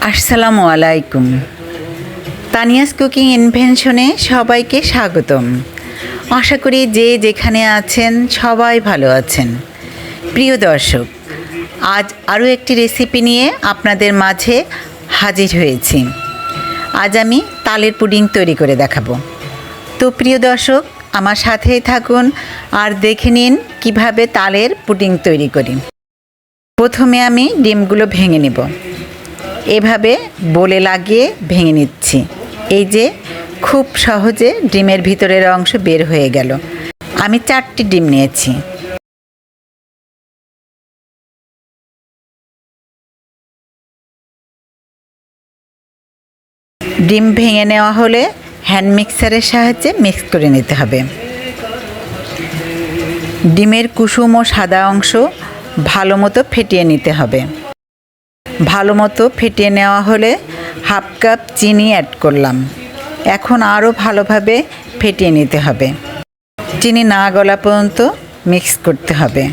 আসসালামু আলাইকুম। তানিয়াস কুকিং ইনভেনশনে সবাইকে স্বাগতম। আশা করি যে যেখানে আছেন সবাই ভালো আছেন। প্রিয় দর্শক, আজ আরও একটি রেসিপি নিয়ে আপনাদের মাঝে হাজির হয়েছি। আজ আমি তালের পুডিং তৈরি করে দেখাবো। তো প্রিয় দর্শক, আমার সাথেই থাকুন আর দেখে নিন কীভাবে তালের পুডিং তৈরি করি। প্রথমে আমি ডিমগুলো ভেঙে নেব। এভাবে বলে লাগিয়ে ভেঙে নিচ্ছি। এই যে খুব সহজে ডিমের ভিতরের অংশ বের হয়ে গেল। আমি 4টি ডিম নিয়েছি। ডিম ভেঙে নেওয়া হলে হ্যান্ড মিক্সারের সাহায্যে মিক্স করে নিতে হবে। ডিমের কুসুম ও সাদা অংশ ভালো মতো ফেটিয়ে নিতে হবে। ভালো মতো ফেটিয়ে নেওয়া হলে হাফ কাপ চিনি অ্যাড করলাম। এখন আরও ভালোভাবে ফেটিয়ে নিতে হবে। চিনি না গলা পর্যন্ত মিক্স করতে হবে।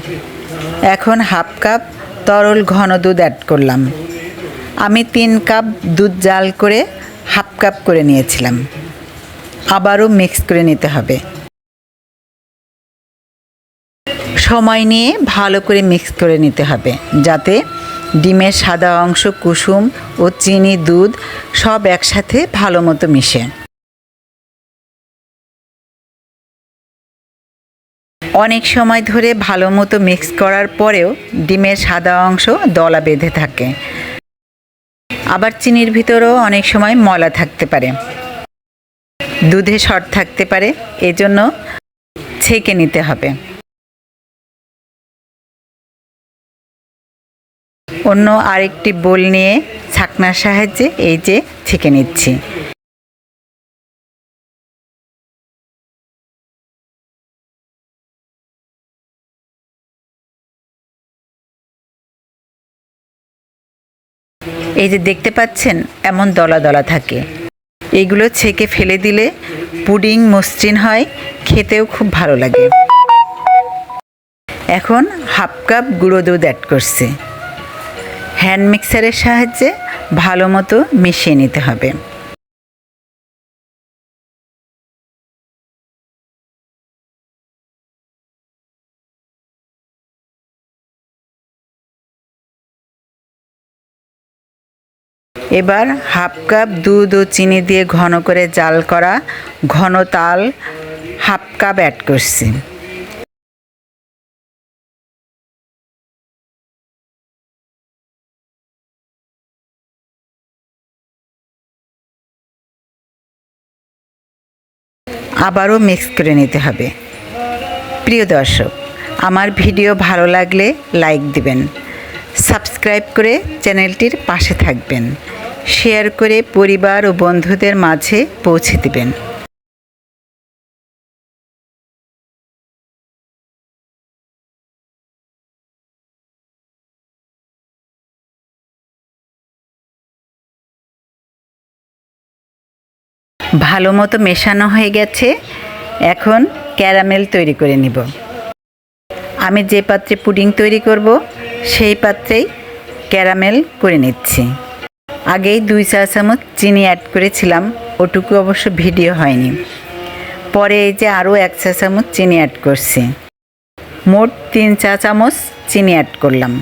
এখন হাফ কাপ তরল ঘন দুধ অ্যাড করলাম। আমি 3 কাপ দুধ জাল করে হাফ কাপ করে নিয়েছিলাম। আবারও মিক্স করে নিতে হবে। সময় নিয়ে ভালো করে মিক্স করে নিতে হবে, যাতে ডিমের সাদা অংশ, কুসুম ও চিনি, দুধ সব একসাথে ভালো মতো মিশে। অনেক সময় ধরে ভালো মতো মিক্স করার পরেও ডিমের সাদা অংশ দলা বেঁধে থাকে। আবার চিনির ভিতরেও অনেক সময় ময়লা থাকতে পারে, দুধে শর্ট থাকতে পারে। এজন্য ছেঁকে নিতে হবে। অন্য আরেকটি বোল নিয়ে ছাঁকনার সাহায্যে এই যে ছেঁকে নিচ্ছি। এই যে দেখতে পাচ্ছেন, এমন দলা দলা থাকে। এইগুলো ছেঁকে ফেলে দিলে পুডিং মসৃণ হয়, খেতেও খুব ভালো লাগে। এখন হাফ কাপ গুঁড়ো দুধ অ্যাড করছি। হ্যান্ড মিক্সারের সাহায্যে ভালো মতো মিশিয়ে নিতে হবে। এবার হাফ কাপ দুধ ও চিনি দিয়ে ঘন করে জাল করা ঘন তাল হাফ কাপ অ্যাড করছি। আবারও মিক্স করে নিতে হবে। প্রিয় দর্শক, আমার ভিডিও ভালো লাগলে লাইক দিবেন, সাবস্ক্রাইব করে চ্যানেলটির পাশে থাকবেন, শেয়ার করে পরিবার ও বন্ধুদের মাঝে পৌঁছে দিবেন। ভালো মতো মেশানো হয়ে গেছে। এখন ক্যারামেল তৈরি করে নিব। আমি যে পাত্রে পুডিং তৈরি করব সেই পাত্রেই ক্যারামেল করে নিচ্ছি। আগেই 2 চা চামচ চিনি অ্যাড করেছিলাম, ওটুকু অবশ্য ভিডিও হয়নি। পরে এই যে আরও 1 চা চামচ চিনি অ্যাড করছি। মোট 3 চা চামচ চিনি অ্যাড করলাম।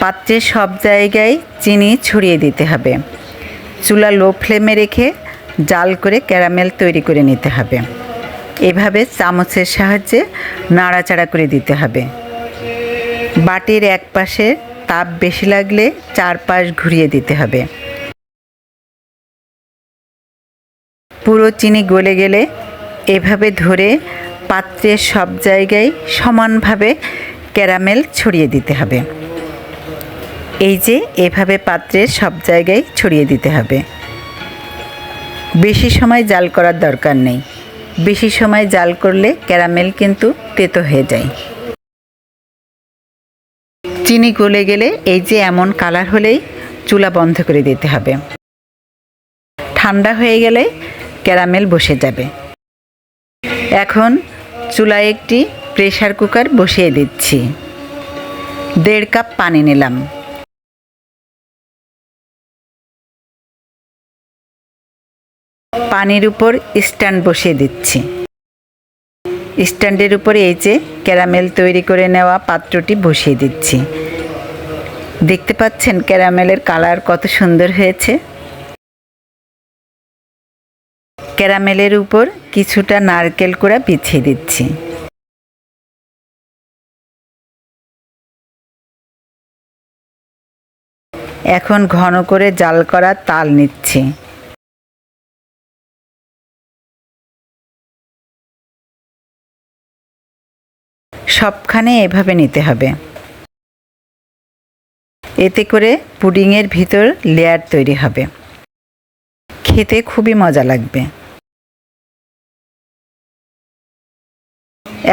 পাত্রের সব জায়গায় চিনি ছড়িয়ে দিতে হবে। চুলা লো ফ্লেমে রেখে জাল করে ক্যারামেল তৈরি করে নিতে হবে। এভাবে চামচের সাহায্যে নাড়াচাড়া করে দিতে হবে। বাটির এক পাশে তাপ বেশি লাগলে 4 পাশ ঘুরিয়ে দিতে হবে। পুরো চিনি গলে গেলে এভাবে ধরে পাত্রের সব জায়গায় সমানভাবে ক্যারামেল ছড়িয়ে দিতে হবে। এই যে এভাবে পাত্রের সব জায়গায় ছড়িয়ে দিতে হবে। বেশি সময় জাল করার দরকার নেই। বেশি সময় জাল করলে ক্যারামেল কিন্তু তেতো হয়ে যায়। চিনি গলে গেলে এই যে এমন কালার হলেই চুলা বন্ধ করে দিতে হবে। ঠান্ডা হয়ে গেলে ক্যারামেল বসে যাবে। এখন চুলায় একটি প্রেসার কুকার বসিয়ে দিচ্ছি। 1.5 কাপ পানি নিলাম। পানির উপর স্ট্যান্ড বসিয়ে দিচ্ছি। স্ট্যান্ডের উপরে এই যে ক্যারামেল তৈরি করে নেওয়া পাত্রটি বসিয়ে দিচ্ছি। দেখতে পাচ্ছেন ক্যারামেলের কালার কত সুন্দর হয়েছে। ক্যারামেলের উপর কিছুটা নারকেল কোড়া বিছিয়ে দিচ্ছি। এখন ঘন করে জাল করা তাল নিচ্ছি। সবখানে এভাবে নিতে হবে। এতে করে পুডিংয়ের ভিতর লেয়ার তৈরি হবে, খেতে খুবই মজা লাগবে।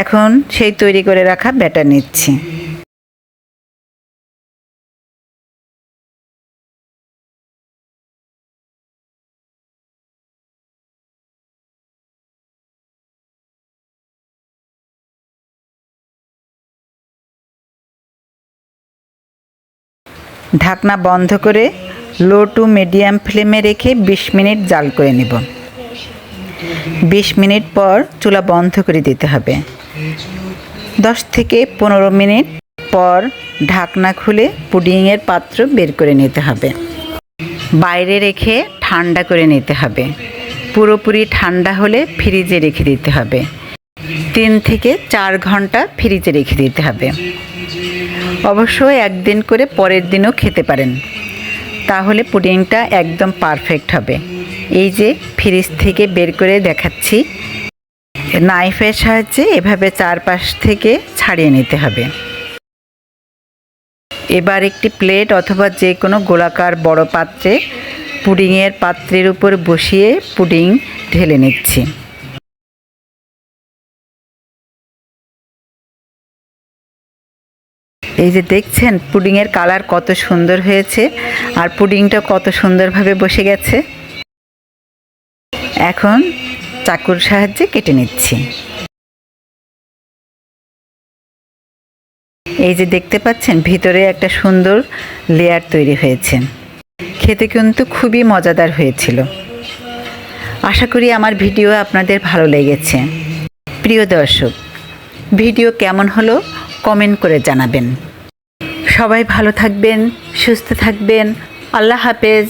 এখন সেই তৈরি করে রাখা ব্যাটার নিচ্ছি। ঢাকনা বন্ধ করে লো টু মিডিয়াম ফ্লেমে রেখে 20 মিনিট জাল করে নেব। 20 মিনিট পর চুলা বন্ধ করে দিতে হবে। 10 থেকে 15 মিনিট পর ঢাকনা খুলে পুডিংয়ের পাত্র বের করে নিতে হবে। বাইরে রেখে ঠান্ডা করে নিতে হবে। পুরোপুরি ঠান্ডা হলে ফ্রিজে রেখে দিতে হবে। 3 থেকে 4 ঘন্টা ফ্রিজে রেখে দিতে হবে। অবশ্যই একদিন করে পরের দিনও খেতে পারেন, তাহলে পুডিংটা একদম পারফেক্ট হবে। এই যে ফ্রিজ থেকে বের করে দেখাচ্ছি, নাইফের সাহায্যে এভাবে চারপাশ থেকে ছাড়িয়ে নিতে হবে। এবার একটি প্লেট অথবা যে কোনো গোলাকার বড় পাত্রে পুডিংয়ের পাত্রের উপর বসিয়ে পুডিং ঢেলে নিচ্ছি। এই যে দেখছেন পুডিংয়ের কালার কত সুন্দর হয়েছে আর পুডিংটা কত সুন্দরভাবে বসে গেছে। এখন চাকুর সাহায্যে কেটে নিচ্ছি। এই যে দেখতে পাচ্ছেন ভিতরে একটা সুন্দর লেয়ার তৈরি হয়েছে। খেতে কিন্তু খুবই মজাদার হয়েছিল। আশা করি আমার ভিডিও আপনাদের ভালো লেগেছে। প্রিয় দর্শক, ভিডিও কেমন হলো কমেন্ট করে জানাবেন। সবাই ভালো থাকবেন, সুস্থ থাকবেন। আল্লাহ হাফেজ।